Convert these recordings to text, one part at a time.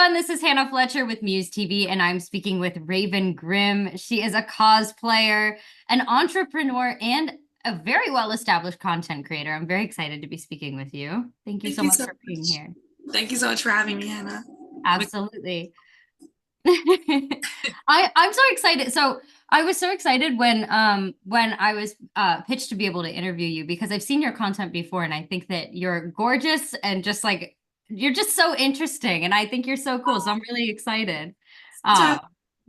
everyone. This is Hannah Fletcher with MUSE TV, and I'm speaking with RavenGriim. She is a cosplayer, an entrepreneur, and a very well-established content creator. I'm very excited to be speaking with you. Thank you Thank so you much so for being much. here. Thank you so much for having me, Hannah. Absolutely. I'm so excited. So I was so excited when I was pitched to be able to interview you because I've seen your content before, and I think that you're gorgeous and just like you're just so interesting, and I think you're so cool. So I'm really excited. Uh,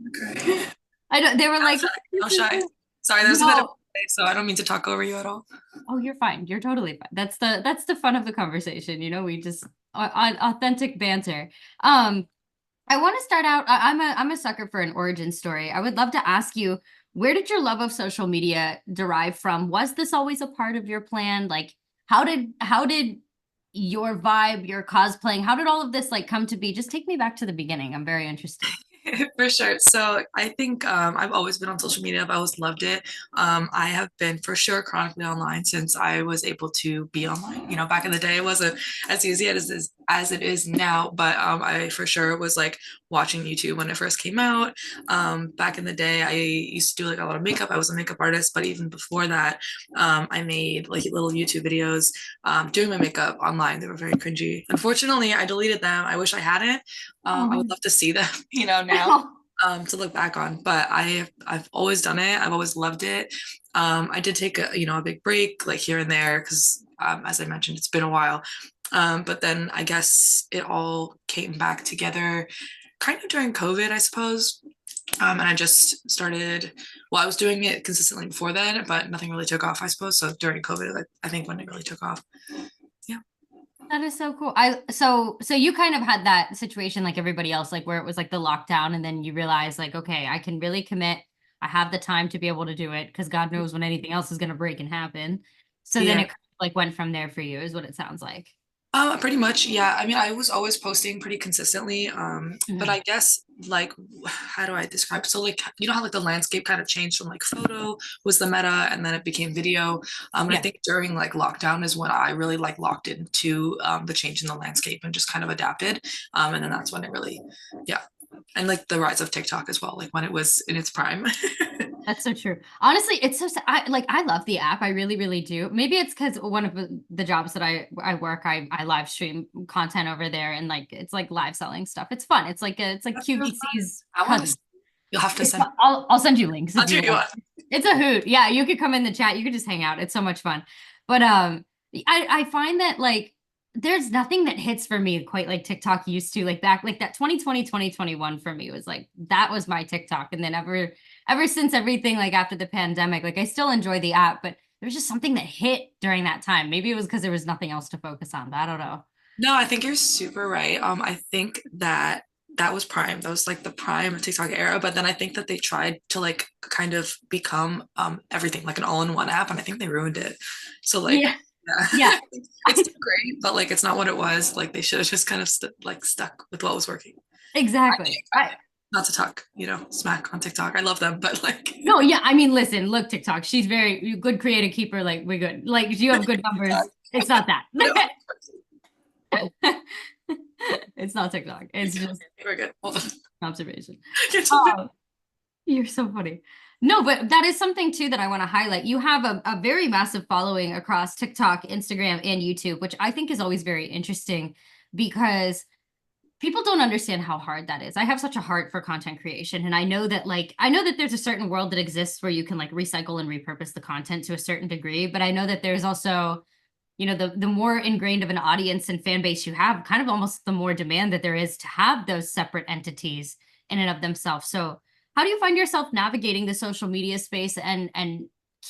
Okay. I don't. They were I'm like, shy. I'm shy. Sorry, there's a bit of no. so I don't mean to talk over you at all. Oh, you're fine. You're totally fine. That's the fun of the conversation. We just authentic banter. Um, I want to start out. I'm a sucker for an origin story. I would love to ask you, where did your love of social media derive from? Was this always a part of your plan? Like, how did your vibe, your cosplaying, how did all of this like come to be? Just take me back to the beginning. I'm very interested. For sure. So I think I've always been on social media. I've always loved it. I have been for sure chronically online since I was able to be online. You know, back in the day, it wasn't as easy as it is now, but I for sure was like watching YouTube when it first came out. Back in the day, I used to do like a lot of makeup. I was a makeup artist, but even before that, I made like little YouTube videos doing my makeup online. They were very cringy. Unfortunately, I deleted them. I wish I hadn't. I would Oh. love to see them, now to look back on. But I've always done it. I've always loved it. I did take a big break like here and there because as I mentioned, it's been a while. But then I guess it all came back together kind of during COVID, I suppose. And I just started. Well, I was doing it consistently before then, but nothing really took off, I suppose. So during COVID, like, I think when it really took off. Yeah. That is so cool. So you kind of had that situation like everybody else, like where it was like the lockdown, and then you realize like, okay, I can really commit. I have the time to be able to do it because God knows when anything else is going to break and happen. So then Yeah. it kind of like went from there for you, is what it sounds like. Pretty much, yeah. I mean, I was always posting pretty consistently. But Mhm. I guess like how do I describe? So like how like the landscape kind of changed from like photo was the meta and then it became video. And I Yeah. think during like lockdown is when I really like locked into the change in the landscape and just kind of adapted. And then that's when it really, yeah. And like the rise of TikTok as well, like when it was in its prime. That's so true. Honestly, it's so I love the app. I really, really do. Maybe it's because one of the jobs that I work, I live stream content over there, and like it's like live selling stuff. It's fun. It's like That's so fun. QVC's I want to. cousin. You'll have to It's send. I'll send you links I'll if do you you want. one. It's a hoot. Yeah, you could come in the chat. You could just hang out. It's so much fun. But I find that like there's nothing that hits for me quite like TikTok used to. Like back like that 2020, 2021 for me was like that was my TikTok. And then ever since everything like after the pandemic, like I still enjoy the app, but there was just something that hit during that time. Maybe it was because there was nothing else to focus on, but I don't know. No, I think you're super right. I think that that was prime. That was like the prime of TikTok era. But then I think that they tried to like kind of become everything like an all-in-one app, and I think they ruined it. So like, Yeah. Yeah. yeah, it's still great, but like it's not what it was. Like they should have just kind of stuck with what was working. I Exactly. think, not to talk, smack on TikTok. I love them, but like No, yeah, I mean, listen, look, TikTok, she's very good creative keeper. Like, we're good. Like, you have good TikTok, numbers. It's not that. no, It's not TikTok. It's just we're good. Hold on. observation. Continue. Oh, you're so funny. No, but that is something too that I want to highlight. You have a very massive following across TikTok, Instagram, and YouTube, which I think is always very interesting because people don't understand how hard that is. I have such a heart for content creation, and I know that there's a certain world that exists where you can like recycle and repurpose the content to a certain degree, but I know that there's also, the more ingrained of an audience and fan base you have, kind of almost the more demand that there is to have those separate entities in and of themselves. So, how do you find yourself navigating the social media space and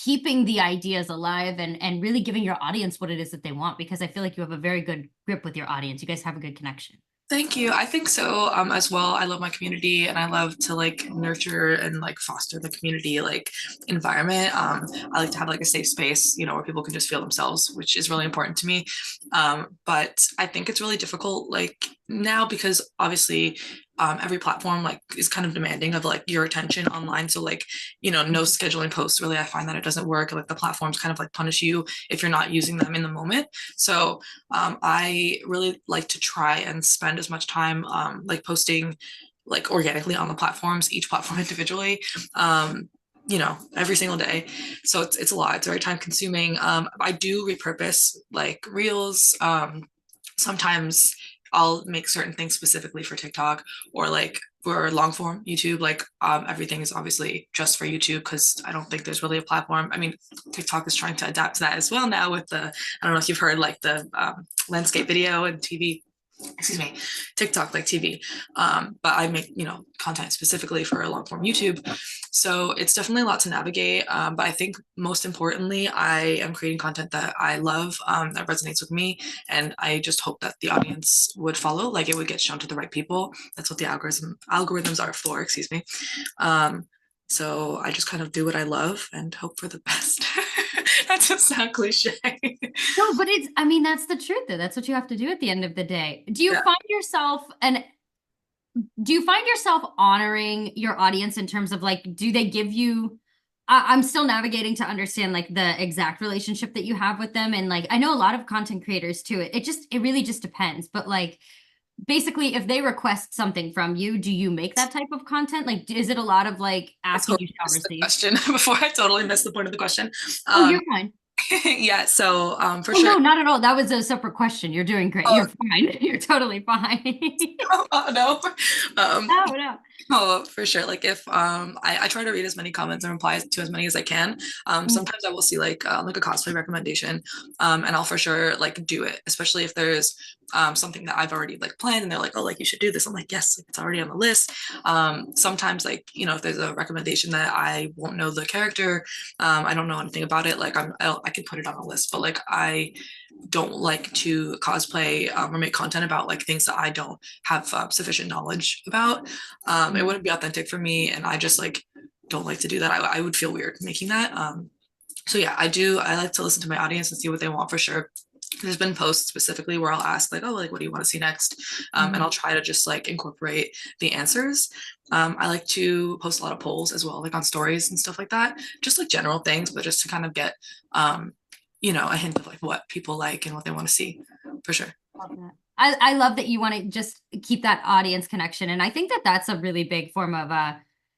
keeping the ideas alive and really giving your audience what it is that they want? Because I feel like you have a very good grip with your audience. You guys have a good connection. Thank you. I think so, as well. I love my community and I love to like nurture and like foster the community like environment. I like to have like a safe space, where people can just feel themselves, which is really important to me. But I think it's really difficult, like now, because obviously every platform like is kind of demanding of like your attention online. So like, no scheduling posts really, I find that it doesn't work. Like the platforms kind of like punish you if you're not using them in the moment. So I really like to try and spend as much time like posting like organically on the platforms, each platform individually. Every single day. So it's a lot. It's very time consuming. I do repurpose like reels. Sometimes I'll make certain things specifically for TikTok, or like for long form YouTube. Like everything is obviously just for YouTube, because I don't think there's really a platform. I mean, TikTok is trying to adapt to that as well now with I don't know if you've heard like the landscape video and TV, excuse me, TikTok like TV. But I make, content specifically for long form YouTube. So it's definitely a lot to navigate. But I think most importantly, I am creating content that I love, that resonates with me. And I just hope that the audience would follow, like it would get shown to the right people. That's what the algorithms are for, excuse me. So I just kind of do what I love and hope for the best. That just sound cliche. No, but I mean, that's the truth though. That's what you have to do at the end of the day. Yeah. Do you find yourself honoring your audience in terms of like, do they give you, I'm still navigating to understand like the exact relationship that you have with them. And like, I know a lot of content creators too. It really just depends. But like, basically, if they request something from you, do you make that type of content? Like, is it a lot of like I asking you totally shall missed the receive? question before. I totally missed the point of the question. Oh, Um, you're fine. yeah, so for Oh, sure. no, not at all. That was a separate question. You're doing great. Oh, You're fine. You're totally fine. oh no. Um, No, no. Oh, for sure. Like if I try to read as many comments and reply to as many as I can. Sometimes I will see like a cosplay recommendation, and I'll for sure like do it, especially if there's something that I've already like planned and they're like, oh, like you should do this. I'm like, yes, like, it's already on the list. Sometimes like, if there's a recommendation that I won't know the character, I don't know anything about it, like I can put it on the list, but like I don't like to cosplay or make content about like things that I don't have sufficient knowledge about. It wouldn't be authentic for me, and I just like don't like to do that. I would feel weird making that. So yeah, I like to listen to my audience and see what they want for sure. There's been posts specifically where I'll ask like, oh, like what do you want to see next? And I'll try to just like incorporate the answers. I like to post a lot of polls as well, like on stories and stuff like that, just like general things, but just to kind of get a hint of like what people like and what they want to see for sure. Love that. I love that you want to just keep that audience connection. And I think that that's a really big form of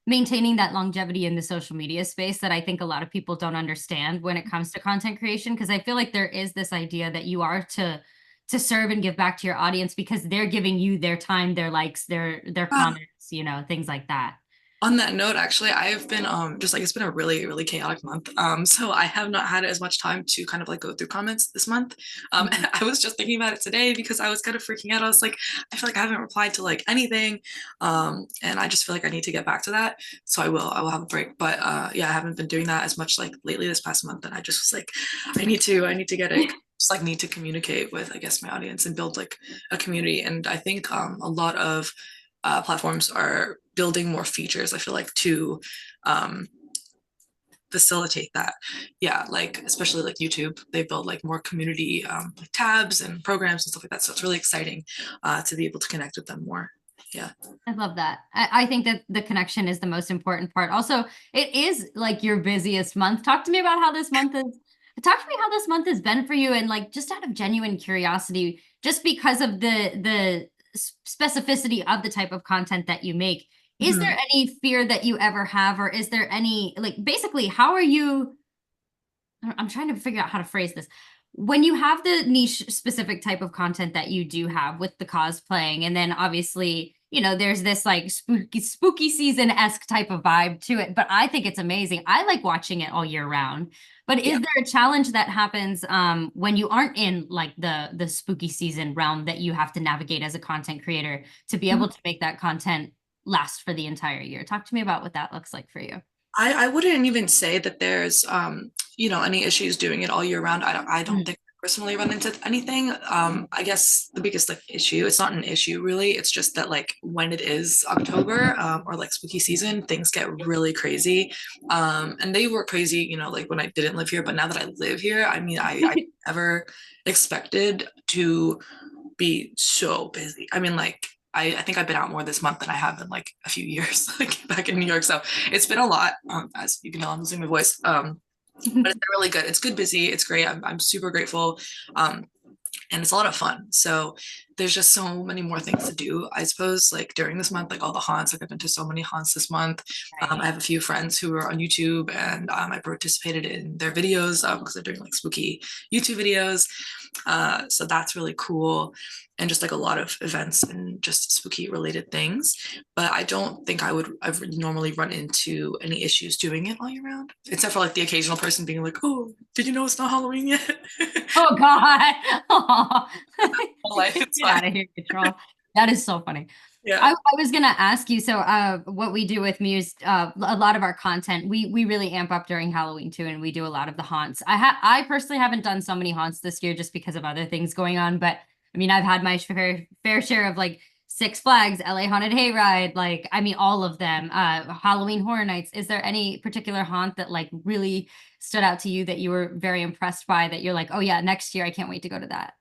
maintaining that longevity in the social media space that I think a lot of people don't understand when it comes to content creation. Because I feel like there is this idea that you are to serve and give back to your audience because they're giving you their time, their likes, their comments, things like that. On that note, actually, I've been just like it's been a really, really chaotic month. So I have not had as much time to kind of like go through comments this month. And I was just thinking about it today because I was kind of freaking out. I was like, I feel like I haven't replied to like anything. And I just feel like I need to get back to that. So I will have a break. But yeah, I haven't been doing that as much like lately this past month. And I just was like, I need to get it. Just like need to communicate with, I guess, my audience and build like a community. And I think a lot of platforms are building more features, I feel like, to facilitate that. Yeah, like especially like YouTube, they build like more community like tabs and programs and stuff like that. So it's really exciting to be able to connect with them more. Yeah. I love that. I think that the connection is the most important part. Also, it is like your busiest month. Talk to me about how this month is. Talk to me how this month has been for you, and like just out of genuine curiosity, just because of the specificity of the type of content that you make. Is there Mhm. any fear that you ever have, or is there any like basically how are you? I'm trying to figure out how to phrase this. When you have the niche specific type of content that you do have with the cosplaying, and then obviously, there's this like spooky season-esque type of vibe to it, but I think it's amazing. I like watching it all year round. But is Yeah. there a challenge that happens when you aren't in like the spooky season realm that you have to navigate as a content creator to be able to make that content last for the entire year? Talk to me about what that looks like for you. I wouldn't even say that there's any issues doing it all year round. I don't think I personally run into anything. I guess the biggest like issue, it's not an issue really, it's just that like when it is October or like spooky season, things get really crazy. And they were crazy, like when I didn't live here, but now that I live here, I mean I never expected to be so busy. I mean, like I think I've been out more this month than I have in like a few years, like back in New York. So it's been a lot, as you can tell, I'm losing my voice. But it's been really good. It's good, busy. It's great. I'm super grateful. Um, and it's a lot of fun. So there's just so many more things to do, I suppose, like during this month, like all the haunts, like I've been to so many haunts this month. Right. I have a few friends who are on YouTube, and I participated in their videos because they're doing like spooky YouTube videos. So that's really cool. And just like a lot of events and just spooky related things. But I don't think I've normally run into any issues doing it all year round, except for like the occasional person being like, oh, did you know it's not Halloween yet? Oh God. Aw. Life, it's Get fine. out of here, control. That is so funny. Yeah. I was gonna ask you, so what we do with Muse, a lot of our content, we really amp up during Halloween too, and we do a lot of the haunts. I personally haven't done so many haunts this year just because of other things going on, but I mean I've had my fair share of like Six Flags, LA Haunted Hayride, like I mean all of them, Halloween Horror Nights. Is there any particular haunt that like really stood out to you that you were very impressed by that you're like, oh yeah, next year I can't wait to go to that?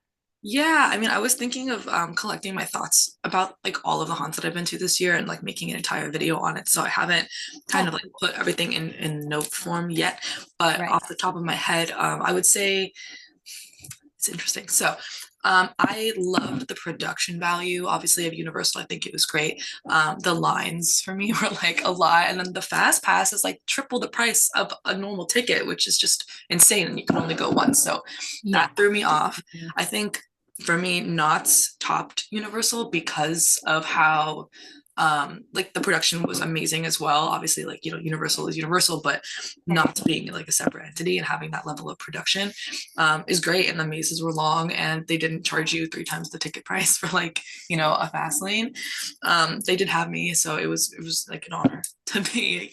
Yeah, I mean, I was thinking of collecting my thoughts about like all of the haunts that I've been to this year and like making an entire video on it. So I haven't kind Oh, of like put everything in note form yet, but right. off the top of my head, I would say it's interesting. So I loved the production value, obviously, of Universal. I think it was great. The lines for me were like a lot, and then the fast pass is like triple the price of a normal ticket, which is just insane, and you can only go once. So Yeah. that threw me off. I think for me, Knott's topped Universal because of how like the production was amazing as well. Obviously, like Universal is Universal, but Right. not being like a separate entity and having that level of production is great. And the mazes were long, and they didn't charge you 3 times the ticket price for like a fast lane. They did have me, so it was like an honor to be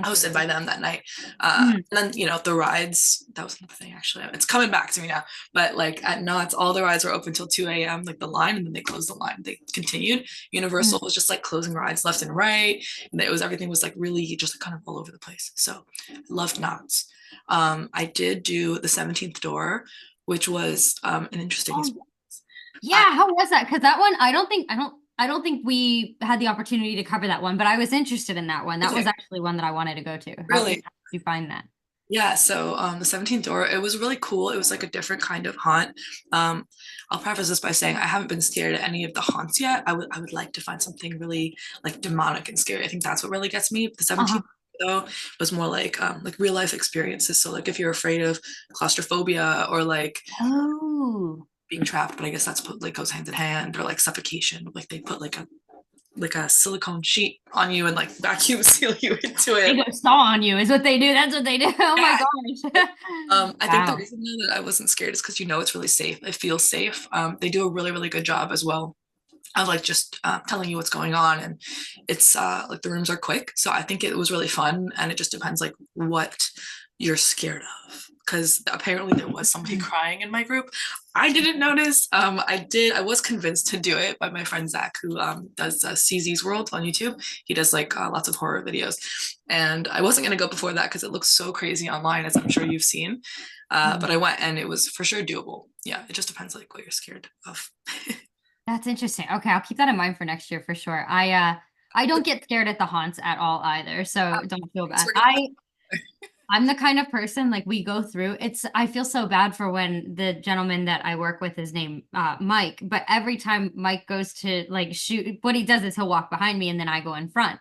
hosted by them that night. Mhm. And then the rides, that was another thing. Actually, it's coming back to me now, but like at Knott's, all the rides were open till 2 a.m., like the line, and then they closed the line. They continued. Universal Mhm. was just like closing rides left and right, and everything was like really just like kind of all over the place. So loved Knott's. I did do the 17th door, which was an interesting Oh, experience. I, yeah. How was that? Because that one, I don't think we had the opportunity to cover that one, but I was interested in that one. That was okay, actually one that I wanted to go to. really. How did you find that? Yeah, so the 17th door, it was really cool. It was like a different kind of haunt. Um, I'll preface this by saying I haven't been scared at any of the haunts yet. I would like to find something really like demonic and scary. I think that's what really gets me. The Uh-huh. 17th though was more like real life experiences. So like if you're afraid of claustrophobia or like Oh, being trapped, but I guess that's put like goes hand in hand, or like suffocation, like they put like a silicone sheet on you and like vacuum seal you into they it. go saw on you is what they do. That's what they do. Oh my Yeah, gosh. I think the Wow. reason that I wasn't scared is because it's really safe. It feels safe. They do a really, really good job as well of like just telling you what's going on, and it's like the rooms are quick, so I think it was really fun, and it just depends like what you're scared of. Because apparently there was somebody crying in my group. I didn't notice. I was convinced to do it by my friend Zach, who does CZ's World on YouTube. He does like lots of horror videos, and I wasn't gonna go before that because it looks so crazy online, as I'm sure you've seen. But I went, and it was for sure doable. Yeah, it just depends like what you're scared of. That's interesting. Okay, I'll keep that in mind for next year for sure. I don't get scared at the haunts at all either, so don't feel So bad. we're gonna I'm the kind of person like we go through it's I feel so bad for when the gentleman that I work with is named Mike, but every time Mike goes to like shoot, what he does is he'll walk behind me and then I go in front.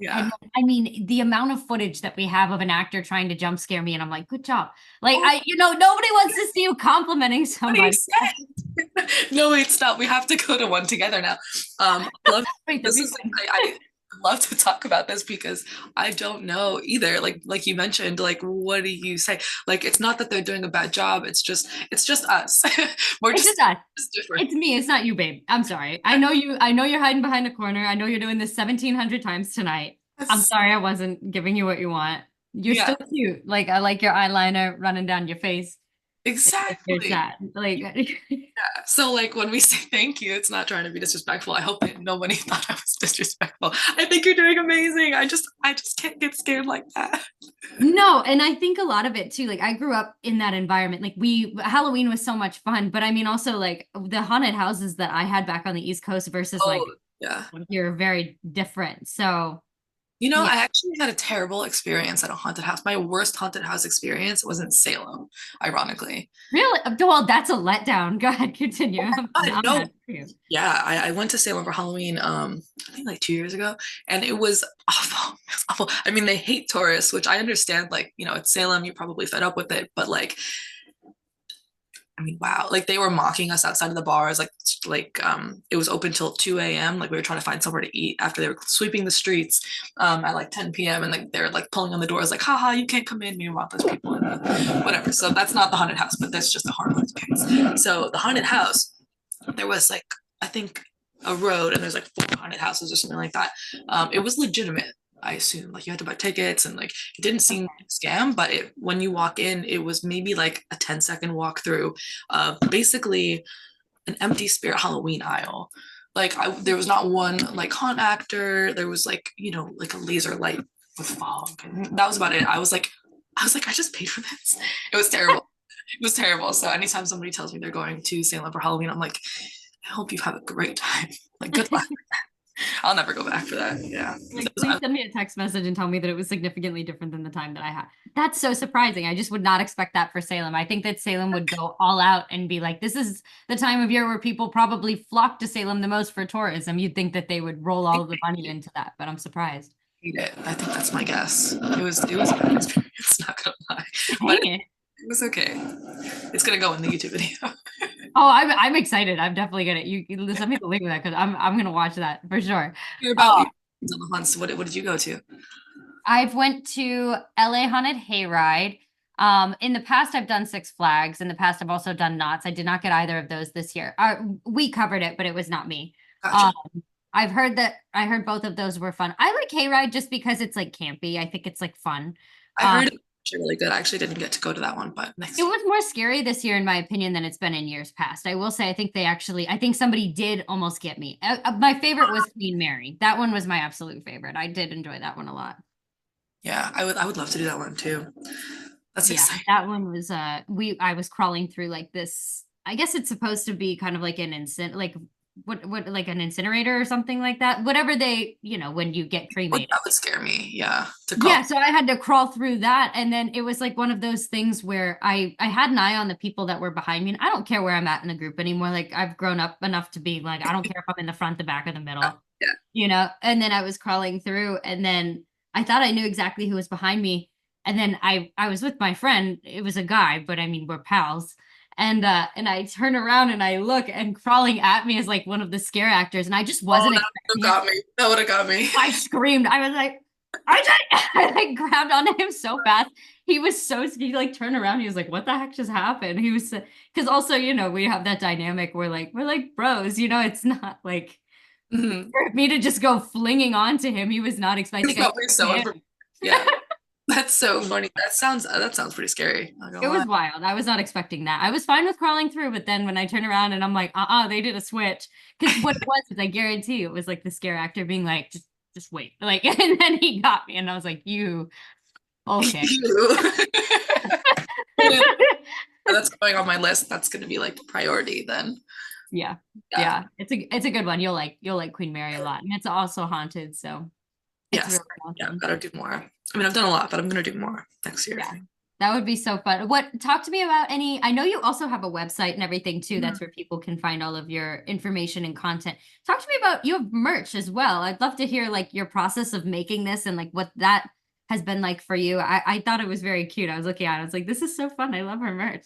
And yeah. I mean, the amount of footage that we have of an actor trying to jump scare me, and I'm like, good job. Like Oh, nobody wants to see you complimenting what do you somebody. say? No, wait, stop. We have to go to one together now. I love Wait, that'd this be is fun. I love to talk about this because I don't know either. Like you mentioned, like what do you say? Like it's not that they're doing a bad job. It's just us. We're It's just just us. different. It's me. It's not you, babe. I'm sorry. I know you're hiding behind a corner. I know you're doing this 1,700 times tonight. I'm Yes. sorry I wasn't giving you what you want. You're Yeah. still cute. Like I like your eyeliner running down your face. There's Exactly. that. Like, So like when we say thank you, it's not trying to be disrespectful. I hope that nobody thought I was disrespectful. I think you're doing amazing. I just can't get scared like that. no, and I think a lot of it too, like I grew up in that environment. Like Halloween was so much fun, but I mean also like the haunted houses that I had back on the East Coast versus like Oh, yeah. you're very different. So You know, yeah. I actually had a terrible experience at a haunted house. My worst haunted house experience was in Salem, ironically. Really? Well, that's a letdown. Go ahead, continue. I'm No, mad for you. yeah, I went to Salem for Halloween, I think like 2 years ago, and it was awful. It was awful. I mean, they hate tourists, which I understand. Like, it's Salem, you're probably fed up with it, but like, I mean, wow, like they were mocking us outside of the bars, it was open till 2 a.m. Like we were trying to find somewhere to eat after they were sweeping the streets at like 10 p.m. and like they're like pulling on the doors, like, haha, you can't come in. Meanwhile, there's people in the whatever. So that's not the haunted house, but that's just a horrible experience. So the haunted house, there was like, I think a road and there's like 4 haunted houses or something like that. It was legitimate. I assume like you had to buy tickets and like it didn't seem like a scam, but when you walk in, it was maybe like a 10-second walk through basically an empty Spirit Halloween aisle. Like there was not one like haunt actor. There was like, like a laser light with fog. And that was about it. I was like, I just paid for this. It was terrible. It was terrible. So anytime somebody tells me they're going to Salem for Halloween, I'm like, I hope you have a great time. Like, good luck. I'll never go back for that. Yeah. Like, please send me a text message and tell me that it was significantly different than the time that I had. That's so surprising. I just would not expect that for Salem. I think that Salem would go all out and be like, this is the time of year where people probably flock to Salem the most for tourism. You'd think that they would roll all of the money into that, but I'm surprised. Hate it. I think that's my guess. It was a bad experience, not gonna lie. But Dang it. it was okay. It's gonna go in the YouTube video. Oh, I'm excited. I'm definitely gonna you send me the link of that because I'm gonna watch that for sure. Hear about Oh, you on the hunts. What did you go to? I've went to LA Haunted Hayride. In the past, I've done Six Flags. In the past, I've also done Knott's. I did not get either of those this year. We covered it, but it was not me. Gotcha. Um, I heard both of those were fun. I like Hayride just because it's like campy. I think it's like fun. I Um, heard it was actually really good. I actually didn't get to go to that one, but next it year. was more scary this year, in my opinion, than it's been in years past. I will say, I think somebody did almost get me. My favorite was Queen Mary. That one was my absolute favorite. I did enjoy that one a lot. Yeah, I would love to do that one too. That's Yeah, exciting. that one was I was crawling through like this. I guess it's supposed to be kind of like an what like an incinerator or something like that. Whatever they, when you get cremated. That would scare me. Yeah, to crawl. Yeah, so I had to crawl through that, and then it was like one of those things where I had an eye on the people that were behind me, and I don't care where I'm at in the group anymore. Like I've grown up enough to be like I don't care if I'm in the front, the back, or the middle, Yeah. And then I was crawling through, and then I thought I knew exactly who was behind me, and then I was with my friend. It was a guy, but I mean we're pals. And I turn around and I look, and crawling at me is like one of the scare actors, and I just Oh, wasn't that would expecting have it. got me. That would have got me. I screamed. I was like, I like grabbed onto him so fast. He was so scared. He like turned around. He was like, what the heck just happened? He was because also, we have that dynamic where like we're like bros, it's not like Mhm. for me to just go flinging onto him. He was not It's expecting. I probably threw so him. yeah. That's so funny. That sounds pretty scary. Not gonna It lie. was wild. I was not expecting that. I was fine with crawling through, but then when I turn around and I'm like, they did a switch. Because what it was is I guarantee it was like the scare actor being like, just wait. Like, and then he got me, and I was like, you okay. That's going on my list. That's gonna be like priority then. Yeah. Yeah. Yeah. It's a good one. You'll like Queen Mary a lot. And it's also haunted, so it's Yes. really Yeah, awesome. gotta do more. I mean, I've done a lot, but I'm gonna do more next year, I Yeah. think. That would be so fun. Talk to me about I know you also have a website and everything too. Mhm. That's where people can find all of your information and content. Talk to me about you have merch as well. I'd love to hear like your process of making this and like what that has been like for you. I thought it was very cute. I was looking at it. I was like, this is so fun. I love her merch.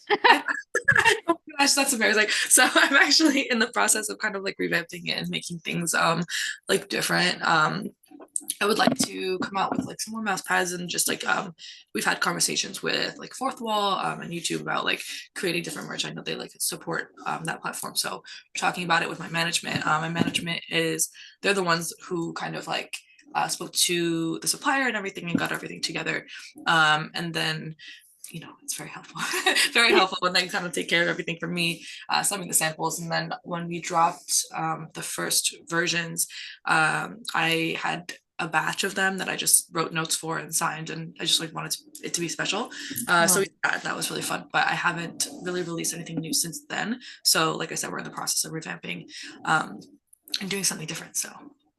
Oh my gosh, that's embarrassing. So I'm actually in the process of kind of like revamping it and making things like different. I would like to come out with like some more mouse pads and just like we've had conversations with like Fourth Wall and YouTube about like creating different merch. I know they like support that platform. So we're talking about it with my management. My management they're the ones who kind of like spoke to the supplier and everything and got everything together. And then you know, it's very helpful, very helpful when they kind of take care of everything for me, sending the samples. And then when we dropped the first versions, I had a batch of them that I just wrote notes for and signed, and I just like wanted it to be special. So that was really fun, but I haven't really released anything new since then. So like I said, we're in the process of revamping and doing something different. So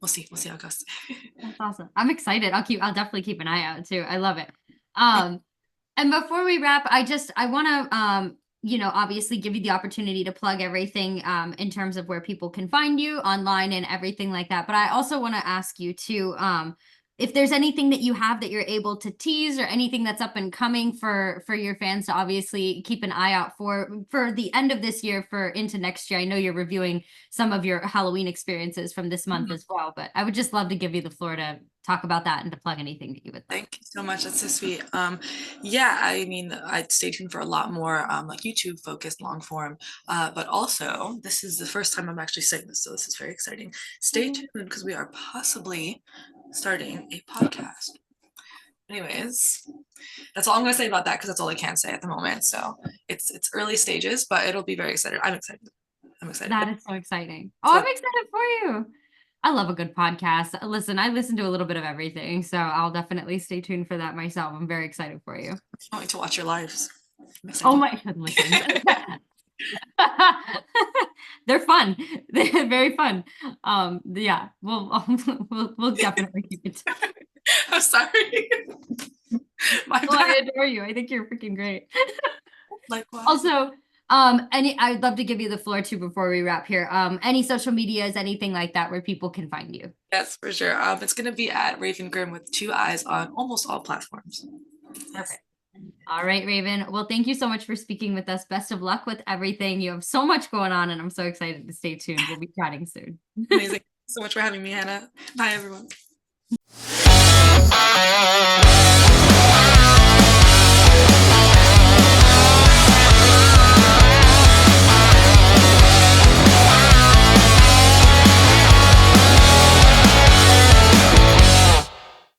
we'll see how it goes. That's awesome. I'm excited. I'll definitely keep an eye out too. I love it. And before we wrap, I want to, you know, obviously give you the opportunity to plug everything in terms of where people can find you online and everything like that. But I also want to ask you too, if there's anything that you have that you're able to tease, or anything that's up and coming for your fans to obviously keep an eye out for the end of this year, for into next year. I know you're reviewing some of your Halloween experiences from this month as well, but I would just love to give you the floor to talk about that and to plug anything that you would like. Thank you so much. That's so sweet. Yeah, I mean, I'd stay tuned for a lot more like YouTube focused long form. But also, this is the first time I'm actually saying this, so this is very exciting. Stay tuned because we are possibly starting a podcast. Anyways, that's all I'm gonna say about that, because that's all I can say at the moment. So it's early stages, but it'll be very excited. I'm excited. I'm excited. That is so exciting. Oh, I'm excited for you. I love a good podcast. Listen, I listen to a little bit of everything, so I'll definitely stay tuned for that myself. I'm very excited for you. I can't wait to watch your lives. Oh my goodness. They're fun. They're very fun. Yeah, we'll definitely keep it. I'm sorry. Well, I adore you. I think you're freaking great. Likewise. Also, I'd love to give you the floor too before we wrap here. Any social medias, anything like that where people can find you? Yes, for sure. It's gonna be at RavenGriim with 2 eyes on almost all platforms. Perfect. All right, Raven. Well, thank you so much for speaking with us. Best of luck with everything. You have so much going on, and I'm so excited to stay tuned. We'll be chatting soon. Amazing. Thank you so much for having me, Hannah. Bye, everyone.